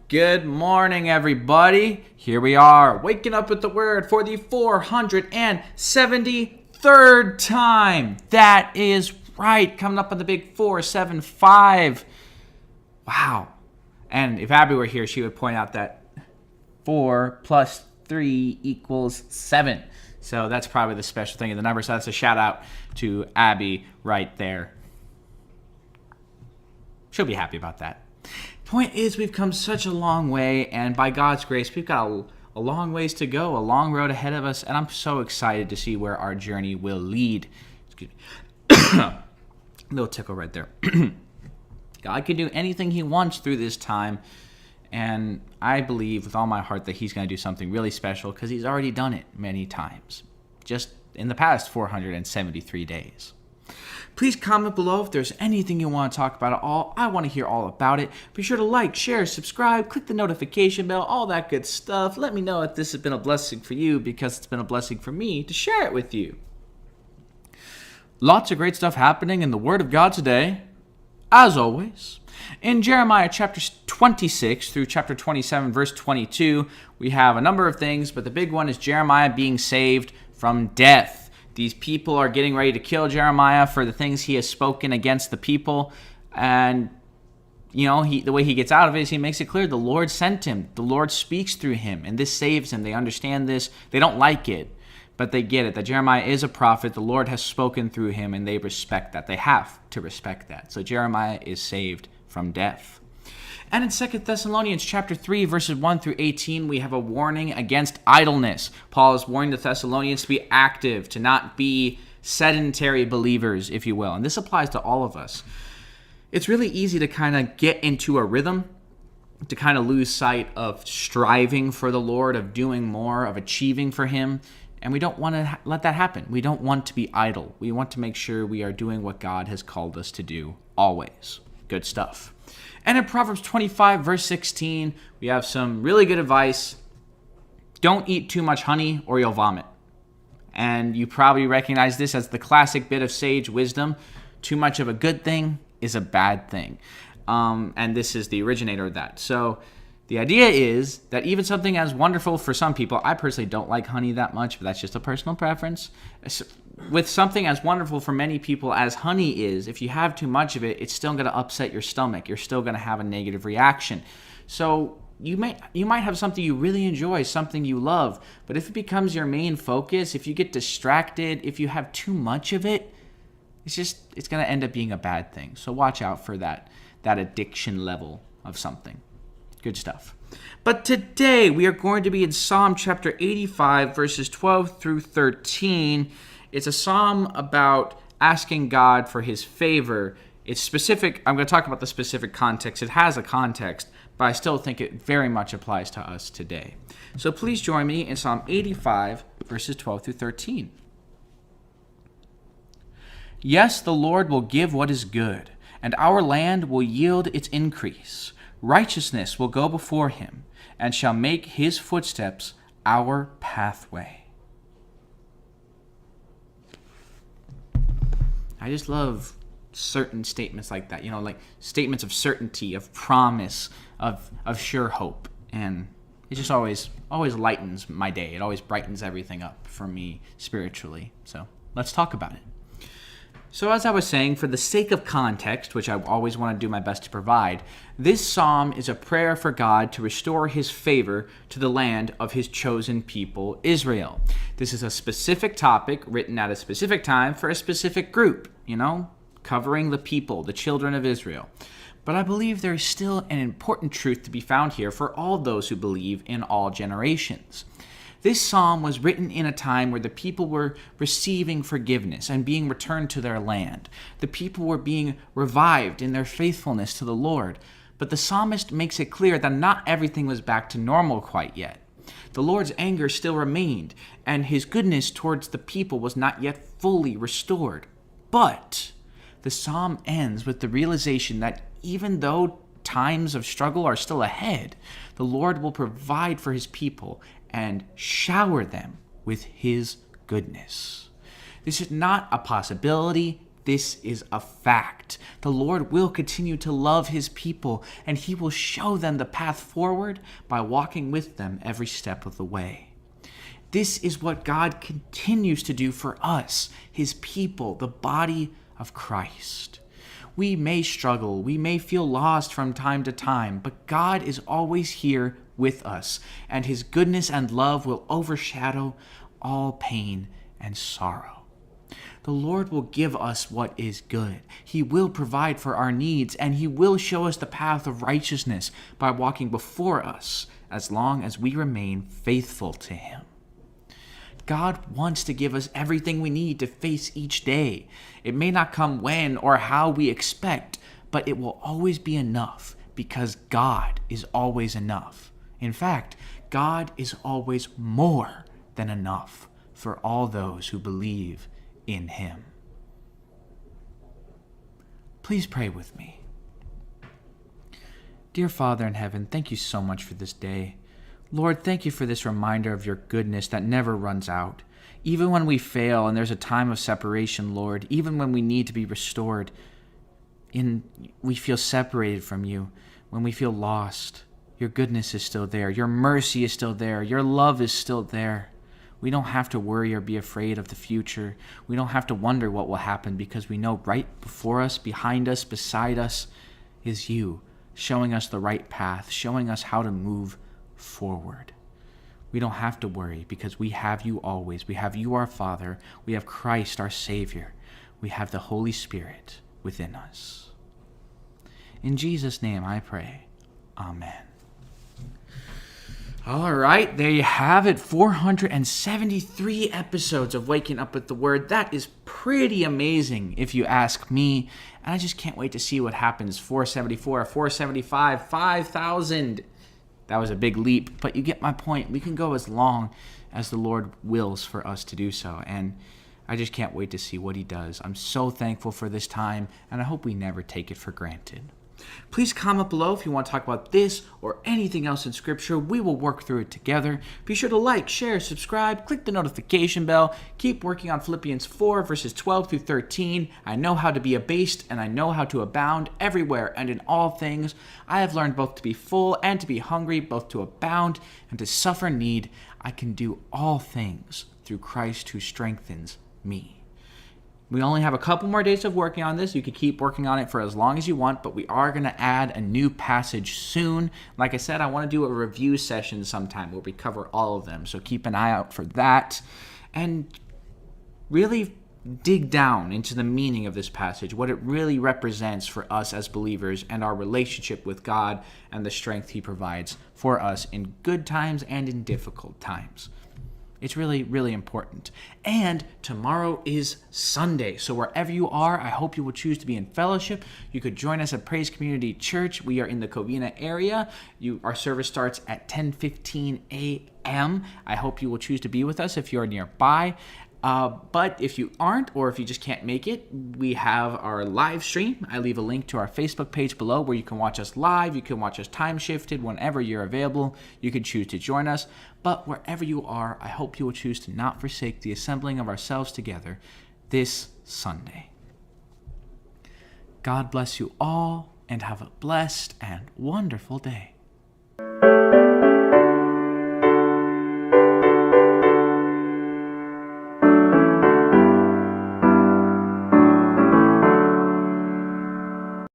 Good morning, everybody. Here we are, waking up with the word for the 473rd time. That is right, coming up on the big 475. Wow. And if Abby were here, she would point out that 4 plus 3 equals 7. So that's probably the special thing in the number. So that's a shout out to Abby right there. She'll be happy about that. Point is, we've come such a long way, and by God's grace, we've got a long ways to go, a long road ahead of us, and I'm so excited to see where our journey will lead. Excuse me. Little tickle right there. God can do anything he wants through this time, and I believe with all my heart that he's going to do something really special because he's already done it many times, just in the past 473 days. Please comment below if there's anything you want to talk about at all. I want to hear all about it. Be sure to like, share, subscribe, click the notification bell, all that good stuff. Let me know if this has been a blessing for you because it's been a blessing for me to share it with you. Lots of great stuff happening in the Word of God today, as always. In Jeremiah chapter 26 through chapter 27, verse 22, we have a number of things, but the big one is Jeremiah being saved from death. These people are getting ready to kill Jeremiah for the things he has spoken against the people. And, the way he gets out of it is he makes it clear the Lord sent him. The Lord speaks through him, and this saves him. They understand this. They don't like it, but they get it, that Jeremiah is a prophet. The Lord has spoken through him, and they respect that. They have to respect that. So Jeremiah is saved from death. And in 2 Thessalonians chapter 3, verses 1 through 18, we have a warning against idleness. Paul is warning the Thessalonians to be active, to not be sedentary believers, if you will. And this applies to all of us. It's really easy to kind of get into a rhythm, to kind of lose sight of striving for the Lord, of doing more, of achieving for him. And we don't want to let that happen. We don't want to be idle. We want to make sure we are doing what God has called us to do always. Good stuff. And in Proverbs 25, verse 16, we have some really good advice. Don't eat too much honey or you'll vomit. And you probably recognize this as the classic bit of sage wisdom. Too much of a good thing is a bad thing. And this is the originator of that. So the idea is that even something as wonderful for some people, I personally don't like honey that much, but that's just a personal preference. With something as wonderful for many people as honey is, if you have too much of it, it's still going to upset your stomach. You're still going to have a negative reaction. So you might have something you really enjoy, something you love, but if it becomes your main focus, if you get distracted, if you have too much of it, it's going to end up being a bad thing. So watch out for that addiction level of something. Good stuff. But today we are going to be in Psalm chapter 85, verses 12 through 13. It's a psalm about asking God for his favor. It's specific. I'm going to talk about the specific context. It has a context, but I still think it very much applies to us today. So please join me in Psalm 85, verses 12 through 13. Yes, the Lord will give what is good, and our land will yield its increase. Righteousness will go before him, and shall make his footsteps our pathway. I just love certain statements like that, like statements of certainty, of promise, of sure hope. And it just always lightens my day. It always brightens everything up for me spiritually. So let's talk about it. So as I was saying, for the sake of context, which I always want to do my best to provide, this psalm is a prayer for God to restore his favor to the land of his chosen people, Israel. This is a specific topic written at a specific time for a specific group, covering the people, the children of Israel. But I believe there is still an important truth to be found here for all those who believe in all generations. This psalm was written in a time where the people were receiving forgiveness and being returned to their land. The people were being revived in their faithfulness to the Lord. But the psalmist makes it clear that not everything was back to normal quite yet. The Lord's anger still remained, and his goodness towards the people was not yet fully restored. But the psalm ends with the realization that even though times of struggle are still ahead, the Lord will provide for his people and shower them with his goodness. This is not a possibility. This is a fact. The Lord will continue to love his people, and he will show them the path forward by walking with them every step of the way. This is what God continues to do for us, his people, the body of Christ. We may struggle, we may feel lost from time to time, but God is always here with us, and his goodness and love will overshadow all pain and sorrow. The Lord will give us what is good. He will provide for our needs, and he will show us the path of righteousness by walking before us as long as we remain faithful to him. God wants to give us everything we need to face each day. It may not come when or how we expect, but it will always be enough because God is always enough. In fact, God is always more than enough for all those who believe in him. Please pray with me. Dear Father in heaven, thank you so much for this day. Lord, thank you for this reminder of your goodness that never runs out. Even when we fail and there's a time of separation, Lord, even when we need to be restored, we feel separated from you, when we feel lost, your goodness is still there. Your mercy is still there. Your love is still there. We don't have to worry or be afraid of the future. We don't have to wonder what will happen because we know right before us, behind us, beside us is you, showing us the right path, showing us how to move forward. We don't have to worry because we have you always. We have you, our Father. We have Christ, our Savior. We have the Holy Spirit within us. In Jesus' name I pray. Amen. All right, there you have it. 473 episodes of Waking Up with the Word. That is pretty amazing if you ask me. And I just can't wait to see what happens. 474, 475, 5,000. That was a big leap, but you get my point. We can go as long as the Lord wills for us to do so, and I just can't wait to see what he does. I'm so thankful for this time, and I hope we never take it for granted. Please comment below if you want to talk about this or anything else in Scripture. We will work through it together. Be sure to like, share, subscribe, click the notification bell. Keep working on Philippians 4, verses 12 through 13. I know how to be abased, and I know how to abound everywhere and in all things. I have learned both to be full and to be hungry, both to abound and to suffer need. I can do all things through Christ who strengthens me. We only have a couple more days of working on this. You can keep working on it for as long as you want, but we are going to add a new passage soon. Like I said, I want to do a review session sometime where we cover all of them, so keep an eye out for that. And really dig down into the meaning of this passage, what it really represents for us as believers and our relationship with God and the strength he provides for us in good times and in difficult times. It's really, really important. And tomorrow is Sunday. So wherever you are, I hope you will choose to be in fellowship. You could join us at Praise Community Church. We are in the Covina area. Our service starts at 10:15 a.m. I hope you will choose to be with us if you're nearby. But if you aren't, or if you just can't make it, we have our live stream. I leave a link to our Facebook page below where you can watch us live. You can watch us time shifted whenever you're available. You can choose to join us. But wherever you are, I hope you will choose to not forsake the assembling of ourselves together this Sunday. God bless you all and have a blessed and wonderful day.